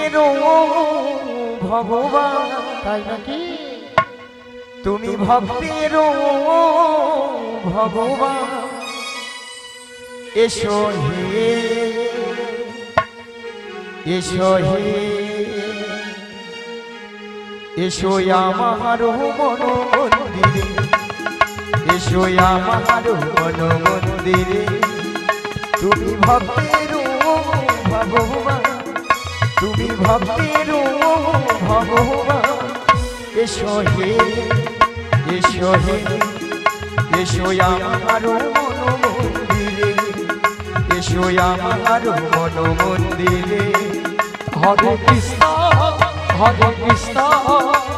ভক্তের ভগবান, তাই নাকি? তুমি ভক্তের ভগবান। এসো হে এসো হে এসো আমার মন মন্দিরে, এসো আমার মন মন্দিরে। তুমি ভক্তের ভগবান, তুমি ভক্তের ভগবান। এসো হে এসো হে এসো আমার মন মন্দিরে, এসো আমার মন মন্দিরে। হরে কৃষ্ণ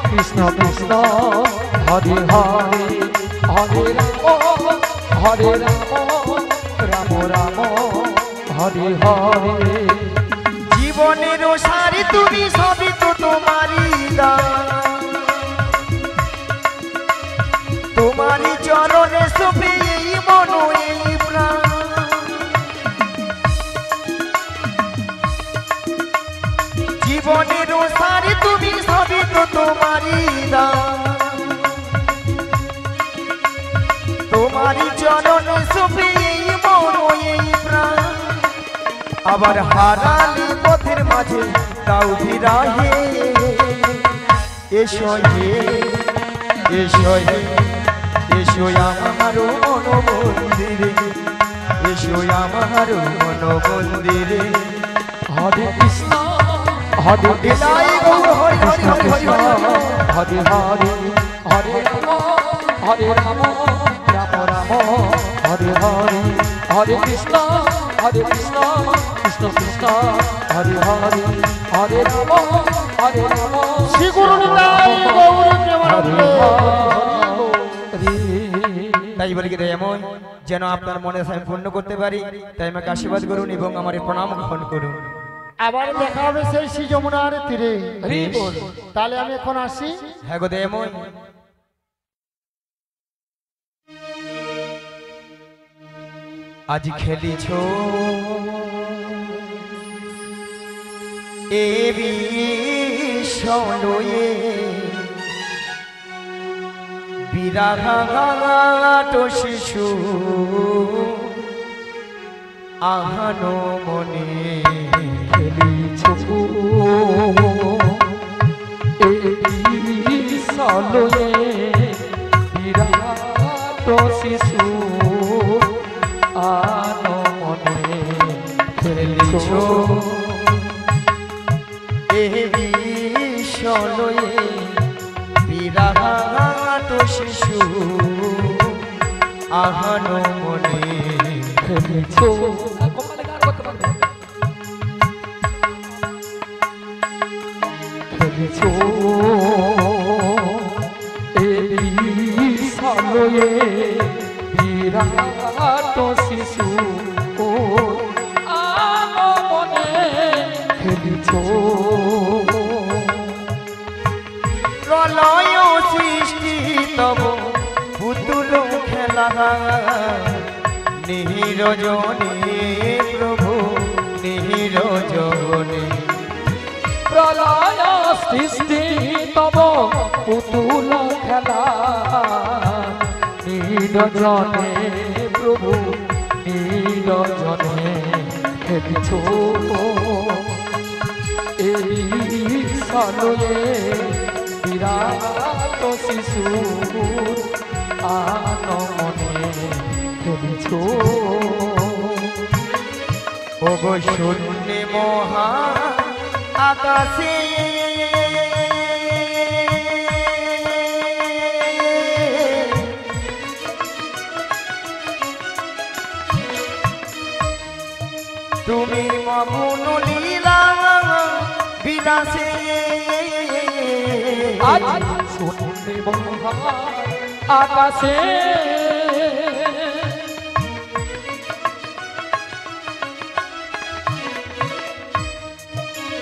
কৃষ্ণ কৃষ্ণ হরে হরে, হরে রাম হরে রাম, রাম রাম হরে হরে। জীবনের সারি তুমি সবই তো তোমারই দান, তোমারই চরণে সবে এই মন এই প্রাণ। জীবনের সারি তুমি সবই তো তোমারই দান, তোমারই চরণে সবে এই মন এই প্রাণ। আবার হারালি পথের মাঝে তাও ফিরাহে। এসো হে এসো হে এসো আমার মন মন্দিরে, এসো আমার মন মন্দিরে। হরে কৃষ্ণ হরে কৃষ্ণ কৃষ্ণ কৃষ্ণ হরে হরে, হরে রাম হরে রাম, রাম রাম হরে হরে। হরে কৃষ্ণ কৃষ্ণ কৃষ্ণ হরে হরে, হরে রাম হরে রাম। শ্রী গুরু নিতাই গৌর প্রেমানন্দ। তাই বলি কি এমন যেন আপনার মনে আমি পূর্ণ করতে পারি, তাই আমাকে আশীর্বাদ করুন এবং আমার প্রণাম গ্রহণ করুন। আবার দেখা হবে সেই শ্রী যমুনার তীরে। তাহলে আমি এখন আসি। হ্যাঁ গো এমন আজ খেলিছ এ বিষয়ে বিরাট শিশু আহানো মনে। খেলিছ এই সালয়ে বিরাট শিশু আনো মনে। খেলিছ এ বিষয়ে বিরাট শিশু আহানো মনে। খেলিছ খেলিছ এই সালয়ে বিরাট শিশু আনো মনে। খেলিছ প্রলয় সৃষ্টি তব পুতুল খেলা নিরজনে প্রভু নিরজনে। প্রলয় সৃষ্টি তব পুতুল খেলা নিরজনে প্রভু নিরজনে। খেলিছ এই সালয়ে বিরাট শিশু আনো মনে। খেলিছ ওগো শূন্য মহা আকাশে তুমি মগ্ন লীলা বিলাসে। আজ শূন্য মহা আকাশে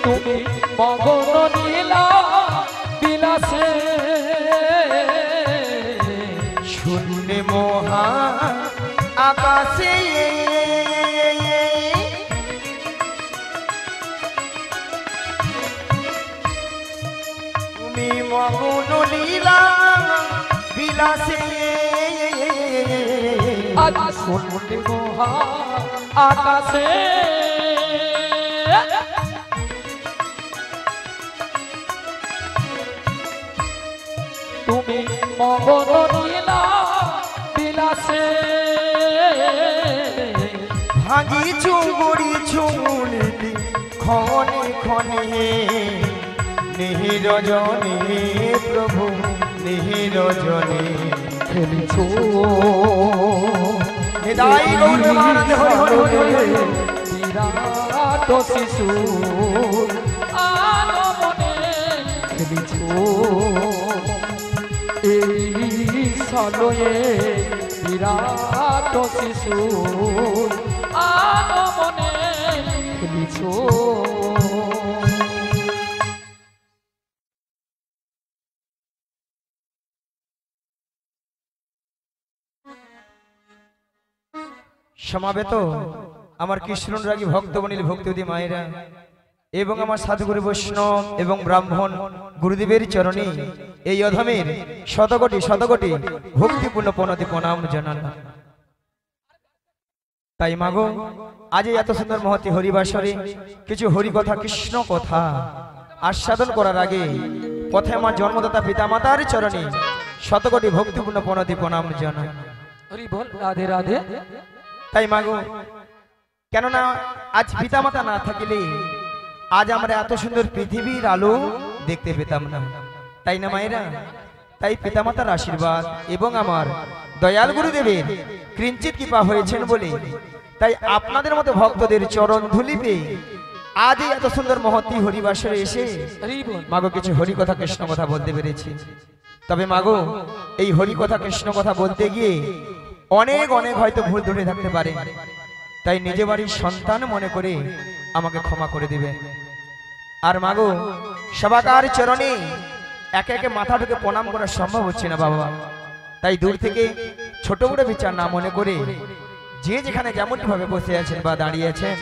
তুমি মগ্ন নীলা বিলাসে। শূন্য মহা আকাশে তুমি মগ্ন লীলা বিলাসে আজ শুনতে মহা আকাশে তুমি মগন লীলা বিলাসে ভাঙিছু গড়িছু নীতি ক্ষণে ক্ষণে নিরজনে প্রভু নিরজনে খেলিছো নিতাই গৌর প্রেমানন্দে হরি হরি হরি হরি হরি। বিরাট শিশু আনমনে খেলিছো এই সালয়ে বিরাট শিশু আনমনে খেলিছো সমাবেত আমার কৃষ্ণরাগী ভক্তমণির ভক্তিবতী মায়েরা এবং আমার সাধুগুরু বৈষ্ণব এবং ব্রাহ্মণ গুরুদেবের চরণে এই অধমের শতকোটি শতকোটি ভক্তিপূর্ণ প্রণতি প্রণাম জানালাম। তাই মাগো আজ এত সুন্দর মহতি হরিবাসরে কিছু হরি কথা কৃষ্ণ কথা আস্বাদন করার আগে পথে আমার জন্মদাতা পিতামাতার চরণে শতকোটি ভক্তিপূর্ণ প্রণতি প্রণাম জানাই। হরি বল রাধে রাধে। তাই মাগো কেননা আজ পিতামাতা না থাকিলে আজ আমরা এত সুন্দর পৃথিবীর আলো দেখতে পেতাম না, তাই না মায়েরা? তাই পিতামাতার আশীর্বাদ এবং আমার দয়াল গুরুদেবের কিঞ্চিত কৃপা হয়েছেন বলে তাই আপনাদের মতো ভক্তদের চরণ ধুলি পেয়ে আজ এই এত সুন্দর মহতি হরিবাসরে এসে হরি বল মাগো কিছু হরি কথা কৃষ্ণ কথা বলতে পেরেছি। তবে মাগো এই হরি কথা কৃষ্ণ কথা বলতে গিয়ে অনেক অনেক হয়তো ভুল ধরে থাকতে পারে, তাই নিজে বাড়ির সন্তান মনে করে আমাকে ক্ষমা করে দিবেন। আর মাগো সবাকার চরণে একে একে মাথা ঢুকে প্রণাম করা সম্ভব হচ্ছে না বাবা, তাই দূর থেকে ছোট বড় বিচার না মনে করে যে যেখানে যেমনটি ভাবে বসে আছেন বা দাঁড়িয়ে আছেন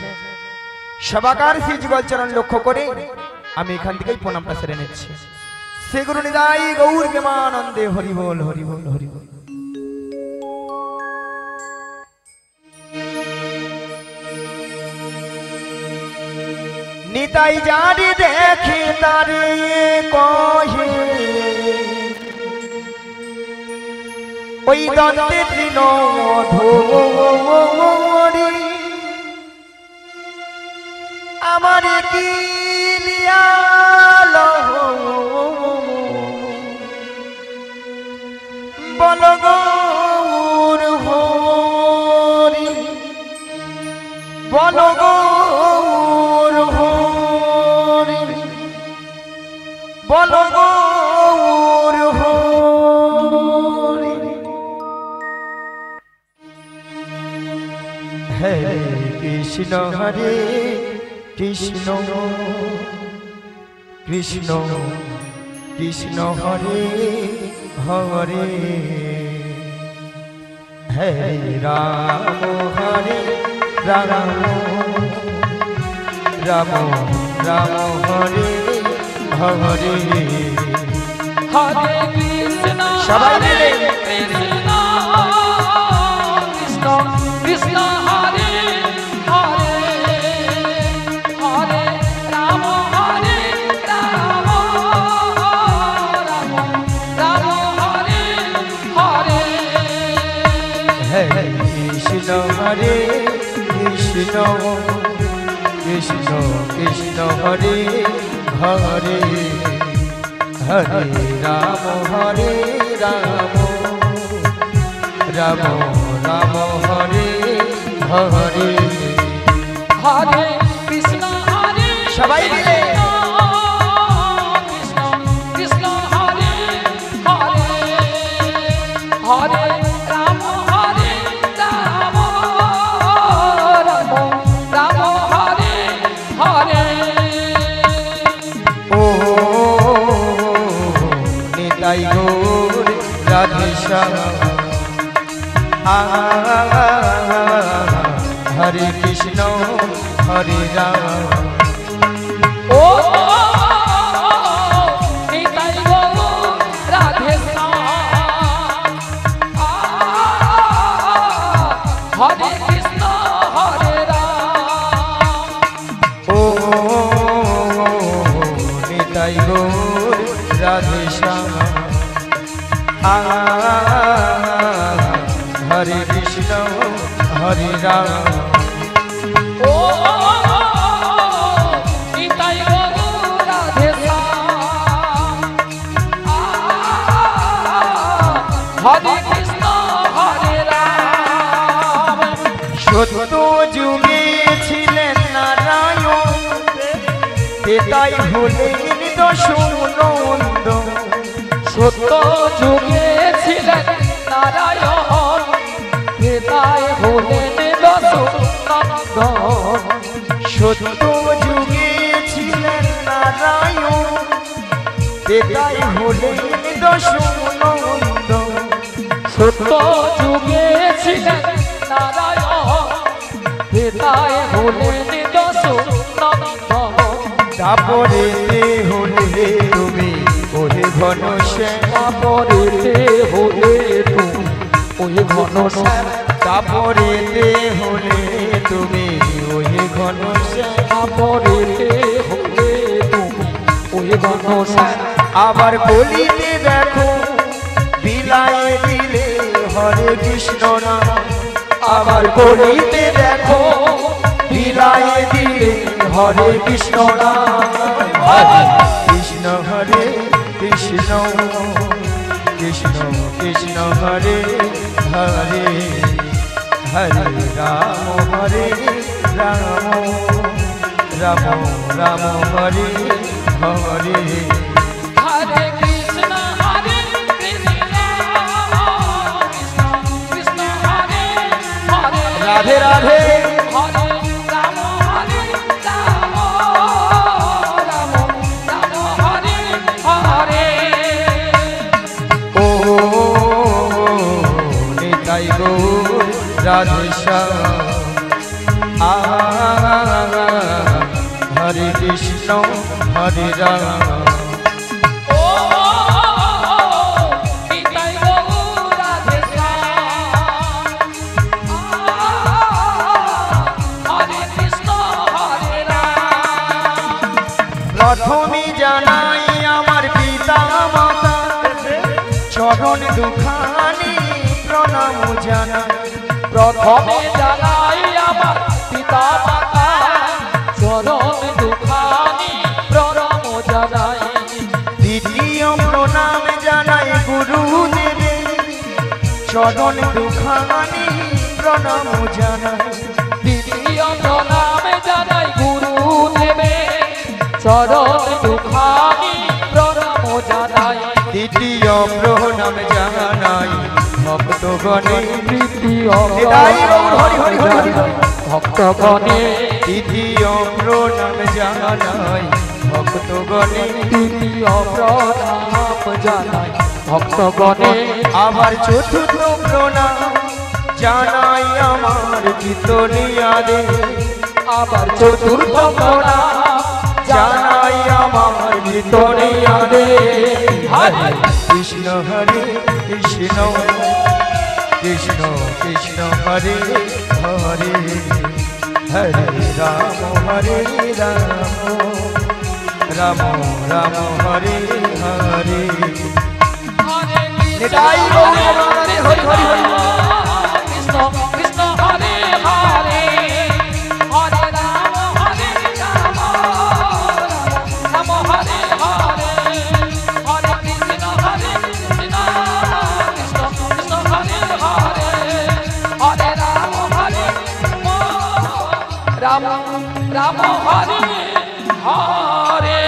সবাকার শ্রী যুগল চরণ লক্ষ্য করে আমি এখান থেকেই প্রণামটা সেরে নিচ্ছি। শ্রী গুরু নিতাই গৌর প্রেমানন্দে হরি বল হরি বল হরি বল। নিতাই জানি দেখে তারে কহে ওই দন্তে তৃণ ধরি আমার কি লিয়াল বল গৌর হরি বল গৌর হরি বল গৌর হরি। হরে কৃষ্ণ হরে কৃষ্ণ কৃষ্ণ কৃষ্ণ হরে হরে হরে রাম হরে রাম রাম রাম হরে হরে হরে কৃষ্ণ সবাই মিলে কৃষ্ণ কৃষ্ণ কৃষ্ণ হরে হরে হরে রাম হরে রাম রাম রাম হরে হরে হরে কৃষ্ণ হরে কৃষ্ণ কৃষ্ণ কৃষ্ণ হরে হরে হরে রাম রাম রাম হরে হরে হরে কৃষ্ণ হরে সবাই মিলে কৃষ্ণ কৃষ্ণ হরে হরে হরে রাম হরে রাম রাম রাম হরে হরে ও নিতাই গৌর রাধে শ্যাম হরে কৃষ্ণ হরে রাম ও নিতাই নিতাই গৌর রাধে শ্যাম হরে কৃষ্ণ হরে রাম ও নিতাই গৌর রাধে শ্যাম হরে কৃষ্ণ হরে রাম। সত্য যুগে ছিলেন নারায়ণ তাই হলেন দশনন্দ সত্য যুগে ছিলেন নারায়ণ তাই হলেন দশনন্দন। সত্য যুগে ছিলেন নারায়ণ তাই হলেন দশনন্দ সত্য যুগে ছিলেন নারায়ণ তাই হলেন দশনন্দন। তারপরে হলে তুমি ওহে ঘনশ্যাম তারপরে হলে তুমি ওই ঘনশ্যাম তারপরে হলে তুমি ওহে ঘনশ্যাম তারপরে হলে তুমি ওই ঘনশ্যাম। আবার বলিতে দেখো বিলায় দিলে হরে কৃষ্ণ নাম আবার বলিতে দেখো বিলায় দিলে হরে কৃষ্ণ নাম কৃষ্ণ হরে কৃষ্ণ কৃষ্ণ কৃষ্ণ হরে হরে হরে রাম হরে রাম রাম রাম হরে হরে হরে কৃষ্ণ হরে কৃষ্ণ কৃষ্ণ কৃষ্ণ হরে হরে রাধে রাধে হরে রাম হরে রাম রাম রাম হরে হরে। ও নিতাই গৌর রাধে শ্যাম হরে কৃষ্ণ হরে রাম ও নিতাই গৌর রাধে শ্যাম হরে কৃষ্ণ হরে রাম। প্রথমে জানাই আমার পিতা মাতা চরণ দুখানি প্রণাম জানাই প্রথমে জানাই আমার পিতা মাতা চরণ দুখানি প্রণাম জানাই। দ্বিতীয় প্রণাম জানাই গুরুদেবে চরণ দুখানি প্রণাম জানাই দ্বিতীয় প্রণাম জানাই গুরুদেবে চরণ দুখানি প্রণাম জানাই। তৃতীয় প্রণাম জানাই ভক্তগণে তৃতীয় নিতাই গৌর হরি হরি হরি হরি ভক্তগণে তৃতীয় প্রণাম জানাই ভক্তগণে তৃতীয় প্রণাম জানাই ভক্তগণে। আবার চতুর্থ প্রণাম জানাই আমার কীর্তনিয়ারে আবার চতুর্থ প্রণাম জানাই আমার কীর্তনিয়ারে হরে কৃষ্ণ হরে কৃষ্ণ কৃষ্ণ কৃষ্ণ হরে হরে হরে রাম হরে রাম রাম রাম হরে হরে নিতাই গৌর রাধে হরি হরি হরি কৃষ্ণ কৃষ্ণ হরে হরে হরে রাম হরে রাম রাম হরে হরে হরে কৃষ্ণ হরে কৃষ্ণ কৃষ্ণ কৃষ্ণ হরে হরে হরে রাম হরে রাম রাম হরে হরে।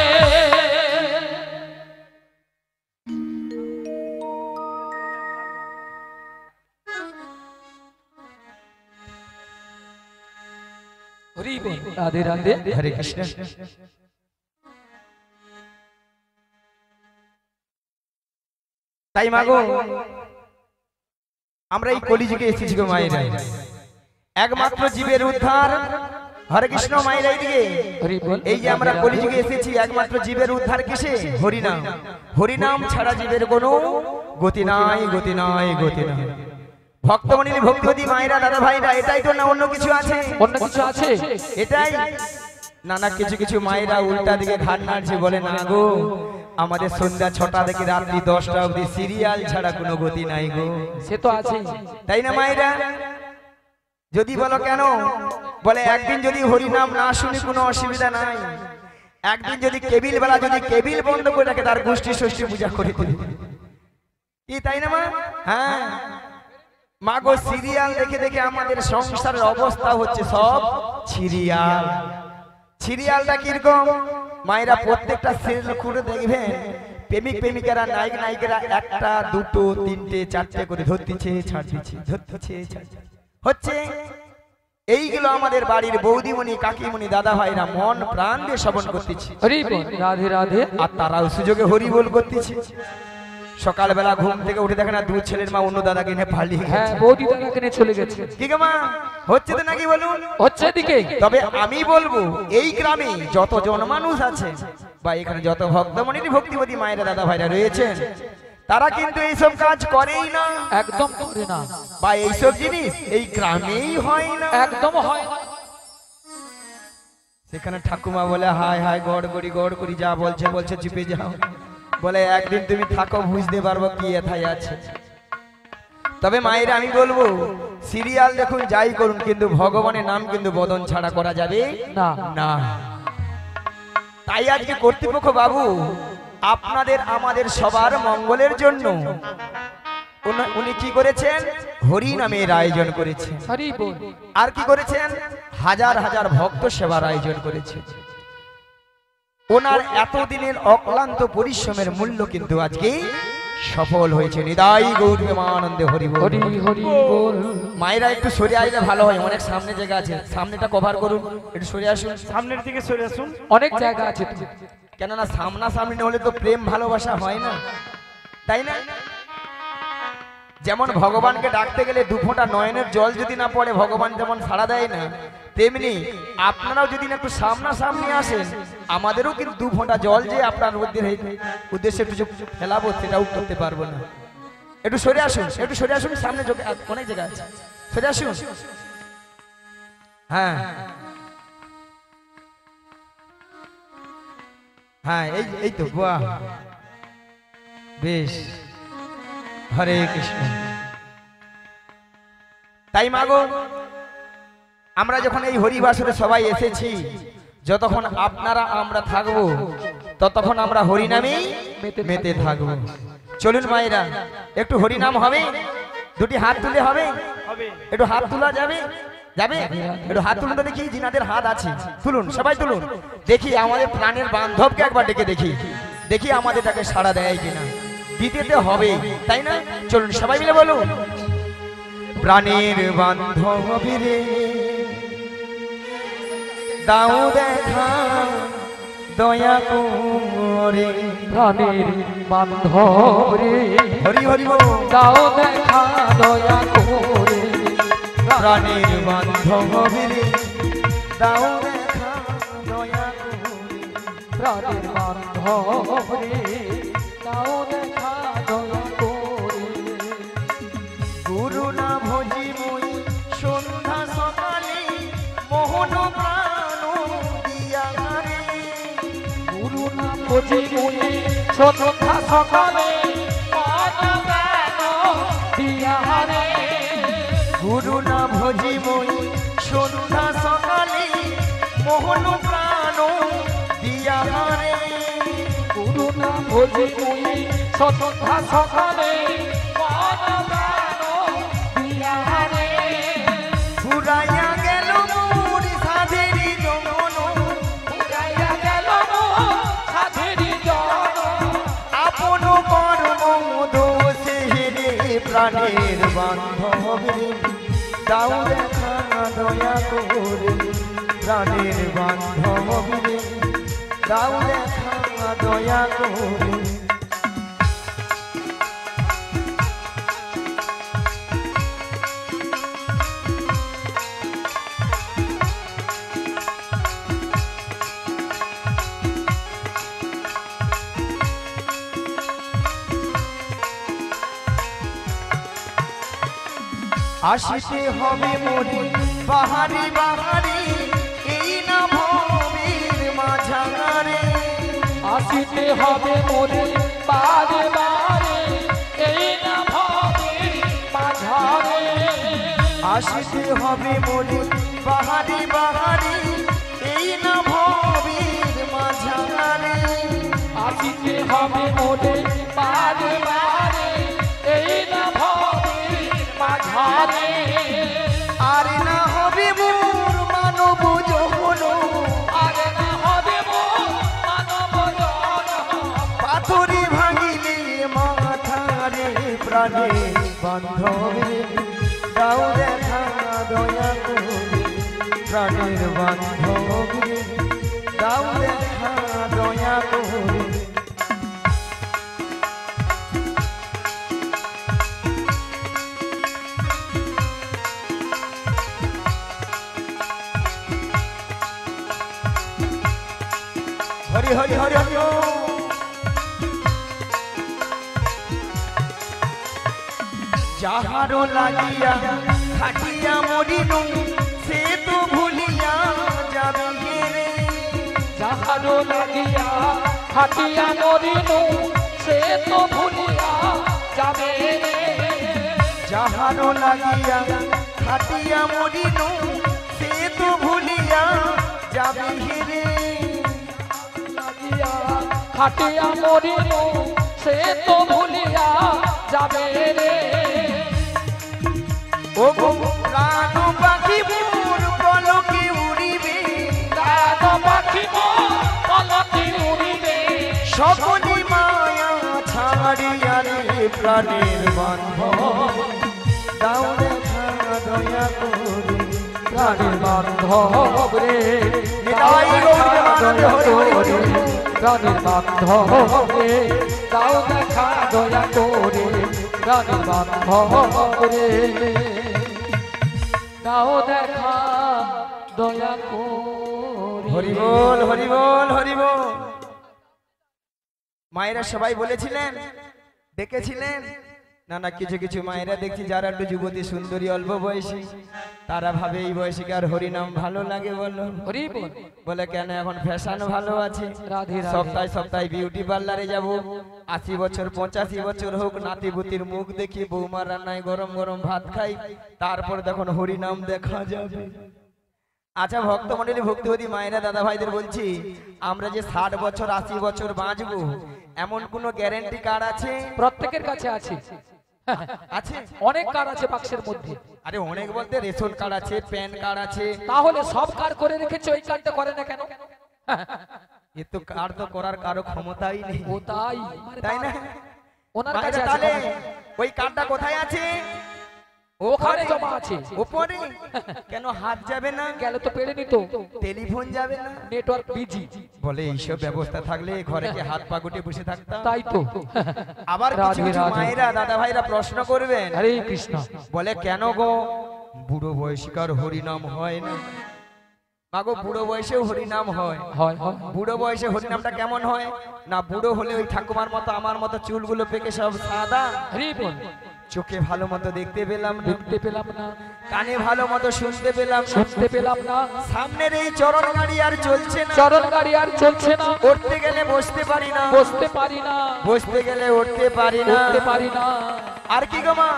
হরি বল রাধে রাধে হরে কৃষ্ণ তাই মাগো আমরা এই কলিযুগে এসেছি গো মায়েরা একমাত্র জীবের উদ্ধার হরে কৃষ্ণ মায়েরা এইদিকে হরি বল এই যে আমরা কলিযুগে এসেছি একমাত্র জীবের উদ্ধার কিসে হরিনাম হরিনাম ছাড়া জীবের কোনো গতি নাই গতি নাই গতি নাই ভক্তমণি ভক্তিবতী মায়েরা দাদা ভাইরা এটাই তো না অন্য কিছু আছে অন্য কিছু আছে এটাই নানা কিছু কিছু মায়েরা উল্টা দিকে ঘাট নাড়ছে, বলে না গো আমাদের সন্ধ্যা 6টা থেকে রাত্রি 10টা অবধি সিরিয়াল ছাড়া কোনো গতি নাই গো। সে তো আছে। তাই না মায়েরা? যদি বলো কেন, বলে একদিন যদি হরি নাম না শুনি কোনো অসুবিধা নাই, একদিন যদি কেবিল বেলা যদি কেবিল বন্ধ করে রাখে তার গোষ্ঠী ষষ্ঠী পূজা করে দিবে। কি তাই না মা? হ্যাঁ মা গো, সিরিয়াল দেখে দেখে আমাদের সংসারের অবস্থা হচ্ছে সব সিরিয়াল। সিরিয়ালটা কিরকম মায়েরা, প্রত্যেকটা সিরিয়াল খুঁড়ে দেখবেন প্রেমিক প্রেমিকারা নায়ক নায়িকারা 1টা 2টো 3টে 4টে করে ধরতেছে ছাড় দিচ্ছে, ধরতেছে হচ্ছে। এইগুলো আমাদের বাড়ির বৌদিমণি কাকিমণি দাদা ভাইরা মন প্রাণ দিয়ে শ্রবণ করতেছে, হরি বল, রাধে রাধে। আর তারাও সুযোগে হরি বল করতেছে। সকালবেলা ঘুম থেকে উঠে দেখে না দু ছেলের মা অন্য দাদাকে নিয়ে পালিয়ে হ্যাঁ, গেছে। বৌদি দাদাকে নিয়ে চলে গেছে। কি গো মা, হচ্ছে তো নাকি বলুন? হচ্ছে এদিকে। তবে আমি বলবো এই গ্রামে যত জন মানুষ আছে বা এখানে যত ভক্তমণি ভক্তিবতী মায়েরা দাদা ভাইরা রয়েছেন, তারা কিন্তু এইসব কাজ করেই না, একদম করে না, বা এইসব জিনিস এই গ্রামেই হয় না, একদম হয় না। সেখানে ঠাকুমা বলে হায় হায় গড় করি যা বলছে বলছে চিপে যাও, বলে একদিন তুমি থাকো বুঝতে পারবো কি এথায় আছে। তবে মায়েরা আমি বলবো সিরিয়াল দেখুন যাই করুন, কিন্তু ভগবানের নাম কিন্তু বদন ছাড়া করা যাবে না না। তাই আজকে কর্তৃপক্ষ বাবু আপনাদের আমাদের সবার মঙ্গলের জন্য উনি কি করেছেন, হরি নামের আয়োজন করেছেন। হরি বল। আর কি করেছেন, হাজার হাজার ভক্ত সেবার আয়োজন করেছেন। ওনার এতদিনের অক্লান্ত পরিশ্রমের মূল্য কিন্তু আজকে সফল হয়েছে। নিদাই গৌর প্রেমানন্দে হরি বল। হরি হরি বল। মায়েরা একটু সরে আসলে ভালো হয়, অনেক সামনে জায়গা আছে, সামনেটা কভার করুন, একটু সরে আসুন, সামনের দিকে সরে আসুন। অনেক জায়গা আছে তো। কেননা সামনাসামনি হলে তো প্রেম ভালোবাসা হয় না, তাই না? যেমন ভগবানকে ডাকতে গেলে 2 ফোঁটা নয়নের জল যদি না পড়ে ভগবান যেমন সাড়া দেয় না, তেমনি আপনারাও যদি না একটু সামনাসামনি আসেন, আমাদেরও কিন্তু 2 ফোঁটা জল যে আপনার উদ্দেশ্যে একটু ফেলাবো সেটাও করতে পারবো না। একটু সরে আসুন, একটু সরে আসুন, সামনে অনেক জায়গা আছে, সরে আসুন। হ্যাঁ হ্যাঁ এই তো বাহ, বেশ, হরে কৃষ্ণ। তাই মাগো আমরা যখন এই হরিবাসরে সবাই এসেছি, যতক্ষণ আপনারা আমরা থাকবো ততক্ষণ আমরা হরিনামেই মেতে থাকবো। চলুন মায়েরা একটু হরিনাম হবে, 2টি হাত তুলে হবে, একটু হাত তোলা যাবে, যাবে একটু হাত তুলুন তো দেখি, যিনাদের হাত আছে তুলুন, সবাই তুলুন, দেখি আমাদের প্রাণের বান্ধবকে একবার ডেকে দেখি, দেখি আমাদের তাকে সাড়া দেয় কিনা। দিতে তো হবে, তাই না? চলুন সবাই মিলে বলুন, প্রাণের বান্ধব রে দাও দেখা দয়া করে, প্রাণের বান্ধব রে হরি হরি বল, দাও দেখা দয়া করে। প্রাণের বান্ধব রে দাও দেখা দয়া করে, প্রাণের বান্ধব রে দাও দেখা দয়া করে। গুরু না ভজি মই সন্ধ্যা সকালে মোহন প্রাণ দিয়া রে, গুরু নাম ভজি মুনি সন্ধ্যা সকালে মন প্রাণ দিয়া রে। গুরু না ভজি মই সন্ধ্যা সকালে মোহন প্রাণ দিয়া রে, গুরু নাম ভজি মুনি সন্ধ্যা সকালে মন প্রাণ দিয়া রে। ফুরাইয়া গেল মোর সাধেরি জনন, ফুরাইয়া গেল মোর সাধেরি জনন, আপন কর্ম দোষে রে প্রাণের বান্ধব রে দাও দেখা দয়া করে, প্রাণের বান্ধব রে দাও দেখা দয়া করে। আসিতে হবে মোরে বাহারি বাহারি, এই না ভবে মাঝারে আসিতে হবে মোরে বারে বারে এই না ভবের মাঝারে আসিতে হবে মোরে বাহারি বাহারি এই না ভবের মাঝারে আসিতে হবে মোরে বারে বারে এই না ভবের মাঝারে আর না হবে মোর মানব যখন আরে না হবে মোর মানব জনম পাথরে ভাঙিলে মাথারে প্রাণে বান্ধবে দাও দেখা দয়া করে প্রাণের বান্ধবে দাও দেখা দয়া করে হরি হরি হরি হরি ও। যাহারো লাগিয়া খাটিয়া মরিনু সে তো ভুলিয়া যাবে রে যাহারো লাগিয়া হাতিয়া মরিনু সে তো ভুলিয়া যাবে রে যাহারো লাগিয়া খাটিয়া মরিনু সে তো ভুলিয়া যাবে রে লাগিয়া খাটিয়া মরিনু সে তো ভুলিয়া যাবে রে ও গো প্রাণ পাখি মোর পলকে উড়িবে গান পাখি মোর পলকে উড়িবে সকলি মায়া ছাড়িয়া রে প্রাণের বান্ধব দাও দেখা দয়া করে প্রাণের বান্ধব রে নিতাই গৌর প্রেমানন্দে হরি হরি হরি। প্রাণের বান্ধব রে দাও দেখা দয়া করে প্রাণের বান্ধব রে দাও দেখা দয়া করে হরি বল হরি বল হরি বল। মায়েরা সবাই বলেছিলেন ডেকেছিলেন না না কিছু কিছু মায়েরা দেখছি যারা একটু যুবতী সুন্দরী অল্প বয়সী তারা ভাবে এই বয়সীকে আর হরিনাম ভালো লাগে বলো হরি বল বলে কেন এখন ফ্যাশন ভালো আছে রাধে রাধে সপ্তাহে সপ্তাহে বিউটি পার্লারে যাব 80 বছর 85 বছর হোক নাতিপুতির মুখ দেখি বৌমার রান্নায় গরম গরম ভাত খাই তারপর তখন হরিনাম দেখা যাবে। আচ্ছা ভক্তমণ্ডলী ভক্তিবতী মায়েরা দাদা ভাইদের বলছি আমরা যে 60 বছর 80 বছর বাঁচবো এমন কোনো গ্যারান্টি কার্ড আছে? প্রত্যেকের কাছে আছে আছে অনেক কার্ড আছে বাক্সের মধ্যে আরে অনেক বলতে রেশন কার্ড আছে প্যান কার্ড আছে তাহলে সব কার্ড করে রেখেছে ওই কার্ডটা করে না কেন এ তো কার্ড তো করার কারো ক্ষমতাই নেই ও তাই তাই না ওনার মায়েরা কাছে আছে তাহলে ওই কার্ডটা কোথায় আছে? ওখানে জমা আছে উপরে কেন হাত যাবে না গেল তো পেড়ে নিত টেলিফোন যাবে না নেটওয়ার্ক বিজি বলে এইসব ব্যবস্থা থাকলে ঘরে কি হাত পা গুটে বসে থাকতাম তাই তো আবার কিছু রাধে কিছু রাধে। মায়েরা দাদা ভাইরা প্রশ্ন করবেন হরে কৃষ্ণ বলে কেন গো বুড়ো বয়সীকার হরিনাম হয় না? মাগো বুড়ো বয়সেও হরিনাম হয় হয় হয় বুড়ো বয়সে হরিনামটা কেমন হয় না বুড়ো হলে ওই ঠাকুমার মতো আমার মতো চুলগুলো পেকে সব সাদা হরি বল চোখে ভালো মতো দেখতে পেলাম না দেখতে পেলাম না কানে ভালো মতো শুনতে পেলাম না শুনতে পেলাম না সামনের এই চরণ গাড়ি আর চলছে না চরণ গাড়ি আর চলছে না উঠতে গেলে বসতে পারি না বসতে পারি না বসতে গেলে উঠতে পারি না উঠতে পারি না আর কি গো মা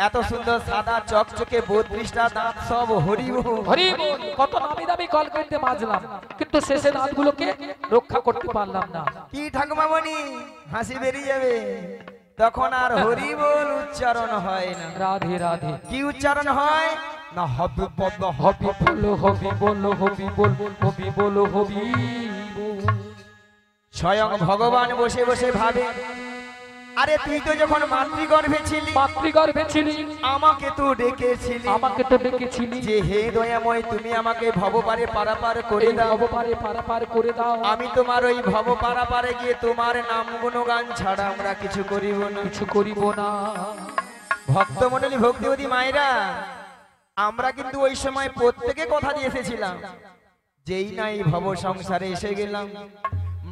এত সুন্দর সাদা চকচকে 32টা দাঁত সব হরিব হরি বল কত নামি দামি কল করতে মাজলাম কিন্তু শেষে দাঁতগুলোকে রক্ষা করতে পারলাম না কি ঠাকুমা বনি হাসি বেরিয়ে যাবে তখন আর হরি বল উচ্চারণ হয় না রাধে রাধে কি উচ্চারণ হয় না হবি পদ্ম হবি বলো হবি বলো হবি বল হবি বলো হবি বল। স্বয়ং ভগবান বসে বসে ভাবে আরে তুই তো যখন মাতৃগর্ভে ছিলি মাতৃগর্ভে ছিলি আমাকে তো ডেকেছিলি আমাকে তো ডেকেছিলি যে হে দয়াময় তুমি আমাকে ভবপারে পারাপার করে এই দাও অবপারে পারাপার করে দাও আমি তোমার ওই ভব পারাপারে গিয়ে তোমার নাম গুণগান ছাড়া আমরা কিছু করিব না কিছু করিব না ভক্তমণ্ডলী ভক্তিবতী মায়েরা আমরা কিন্তু ওই সময় প্রত্যেকে কথা দিয়ে এসেছিলাম যেই না এই ভব সংসারে এসে গেলাম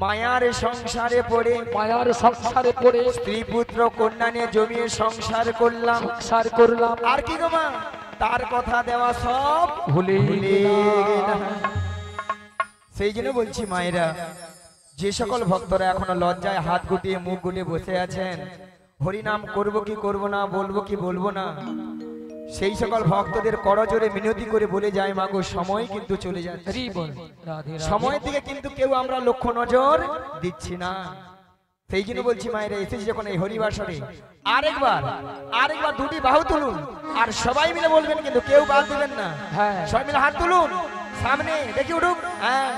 মায়ার সংসারে পড়ে মায়ার সংসারে পড়ে স্ত্রী পুত্র কন্যা নিয়ে জমিয়ে সংসার করলাম সংসার করলাম আর কি গো মা তার কথা দেওয়া সব ভুলে ভুলে গেলাম। গেলাম। সেই জন্য বলছি মায়েরা, যে সকল ভক্তরা এখনো লজ্জায় হাত গুটিয়ে মুখ গুটিয়ে বসে আছেন, হরিনাম করব কি করব না, বলবো কি বলবো না, সেই সকল ভক্তদের করজোরে মিনতি করে বলে যায় মাগো সময় কিন্তু চলে যাচ্ছে, হরি বল রাধে রাধে। সময়ের দিকে কিন্তু কেউ আমরা লক্ষ্য নজর দিচ্ছি না। সেই জন্য বলছি মায়েরা, এসেছি যখন এই হরিবাসরে, আরেকবার দুটি বাহু তুলুন আর সবাই মিলে বলবেন, কিন্তু কেউ বাদ দিবেন না। হ্যাঁ। সবাই মিলে হাত তুলুন, সামনে দেখি উঠুক। হ্যাঁ,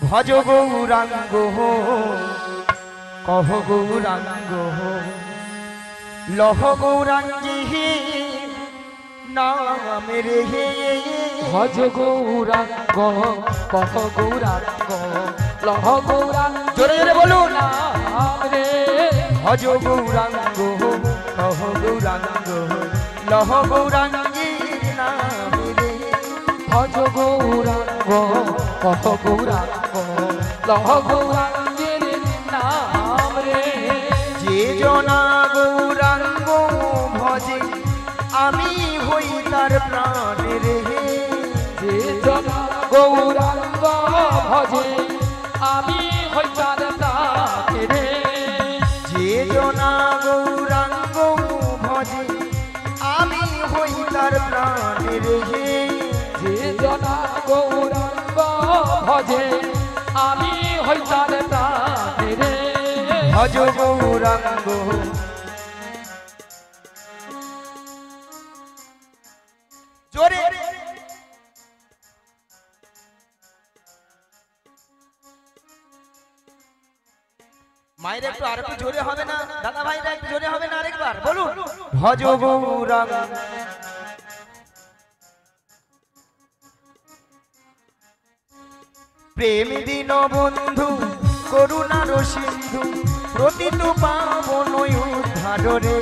ভজ গৌরাঙ্গ কহ গৌরাঙ্গ লহ গৌরাঙ্গী নাম রে। ভজ গৌরাঙ্গ কহ গৌরাঙ্গ লহ গৌরাঙ্গ, জোরে জোরে বলুন। নাম রে। ভজ গৌরাঙ্গ কহ গৌরাঙ্গ লহ গৌরাঙ্গী নাম রে। ভজ গৌরাঙ্গ কহ গৌরাঙ্গ লহ গৌরাঙ্গের নাম রে। যে জনা গৌরাঙ্গ ভজে আমি হই তার প্রাণের হে। যে জনা গৌরাঙ্গ ভজে আমি হই তার প্রাণের রে। যে জনা গৌরাঙ্গ ভজে আমি হই তার প্রাণের হে। যে জনা গৌরাঙ্গ ভজে আমি হই তার প্রাণের রে। ভজ গৌরাঙ্গ। জোরে মায়ের একটু আর একটু জোরে হবে না? দাদা ভাইরা একটু জোরে হবে না? আরেকবার বলুন, ভজ গৌরাঙ্গ। প্রেম দিন বন্ধু করুণার সিন্ধু প্রতিত পাবন উদ্ধার রে।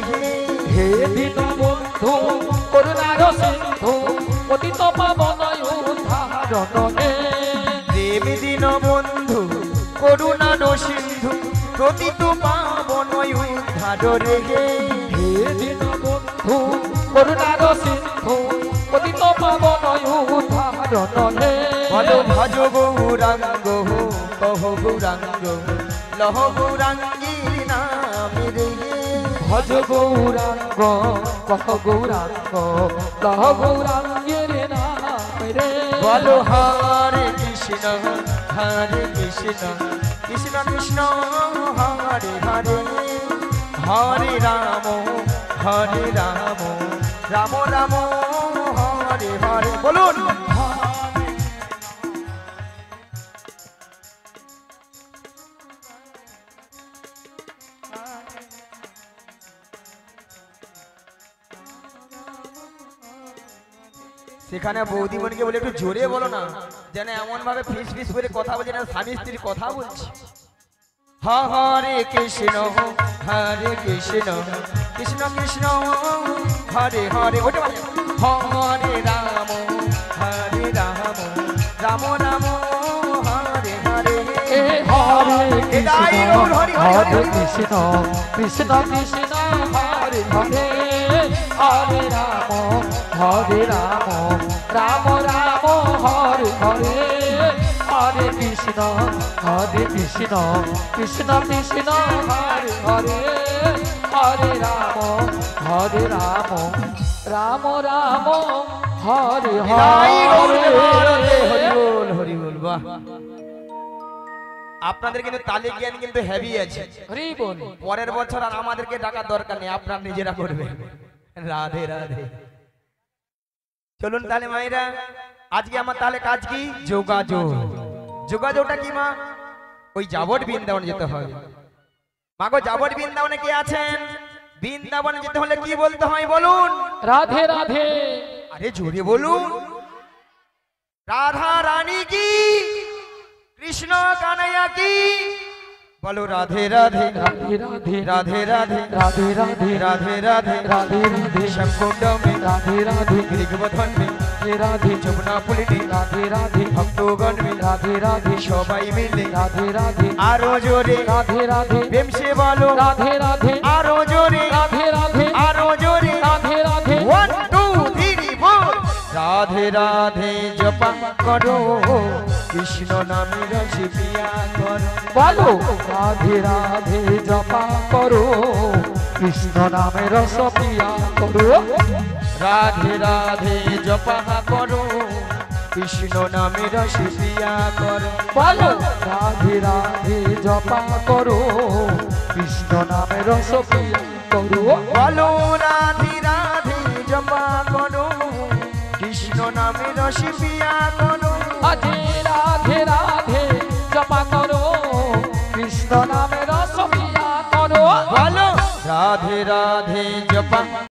হে দিন বন্ধু করুণার সিন্ধু পতিত পাবন উদ্ধারণ হে। প্রেম দিন বন্ধু করুণার সিন্ধু প্রতিত পাবন উদ্ধার রে। হে দিন বন্ধু করুণার সিন্ধু পতিত পাবন উদ্ধারণ হে। বলো ভজ গৌরাঙ্গ কহ গৌরাঙ্গ লহ গৌরাঙ্গীর নাম রে। ভজ গৌরাঙ্গ কহ গৌরাঙ্গ লহ গৌরাঙ্গের নাম রে। বলো হরে কৃষ্ণ কৃষ্ণ কৃষ্ণ হরে হরে, হরে রাম রাম রাম হরে হরে। বলুন, সেখানে বৌদিমণিকে বলে একটু জোরে বলো না, যেন এমন ভাবে ফিস ফিস করে কথা বলছে না স্বামী স্ত্রীর কথা বলছি। হরে কৃষ্ণ কৃষ্ণ কৃষ্ণ হরে হরে। হরে রাম রাম রাম হরে হরে। হরে কৃষ্ণ কৃষ্ণ কৃষ্ণ হরে হরে। হরে রাম রাম রাম হরে হরে। হরে কৃষ্ণ কৃষ্ণ কৃষ্ণ হরে হরে। হরে রাম রাম রাম হরে হরে। হরি বল। বাহ, আপনাদের কিন্তু তালে জ্ঞান কিন্তু হেভি আছে। হরি বল। পরের বছর আর আমাদেরকে ডাকার দরকার নেই, আপনারা নিজেরা করবেন। রাধে রাধে। চলুন তাহলে মায়েরা, আজকে আমার তাহলে কাজ কি? যোগাযোগ। যোগাযোগটা কি মা? ওই যাবট বৃন্দাবন যেতে হবে। মাগো যাবট বৃন্দাবনে কে আছেন? বৃন্দাবনে যেতে হলে কি বলতে হয় বলুন? রাধে রাধে। আরে জোরে বলুন। রাধা রানী কি, কৃষ্ণ কানাইয়া কি, বলো রাধে রাধে রাধে রাধে রাধে রাধে রাধে রাধে রাধে রাধে রাধে রাধে শঙ্কুণ্ড মে রাধে রাধে গ্রীগবধন মে রাধে রাধে যমুনা পুলিনে রাধে রাধে ভক্তগণ মে রাধে রাধে সবাই মিলে রাধে রাধে আরো জোরে রাধে রাধে প্রেম সে বলো রাধে রাধে আরো জোরে রাধে রাধে আরো জোরে রাধে রাধে 1 2 3 4 রাধে রাধে জপা করো কৃষ্ণ নামে রস পিয়া করো বলো রাধে রাধে জপা করো কৃষ্ণ নামে রস পিয়া করো রাধে রাধে জপা করো কৃষ্ণ নামে রস পিয়া করো বলো রাধে রাধে জপা করো কৃষ্ণ নামে রস পিয়া করো বলো রাধে রাধে জপা করো কৃষ্ণ নামে রস পিয়া করো রাধে রাধে রাধে জপা করো কৃষ্ণ নামে রস পিয়া করো বলো রাধে রাধে জপা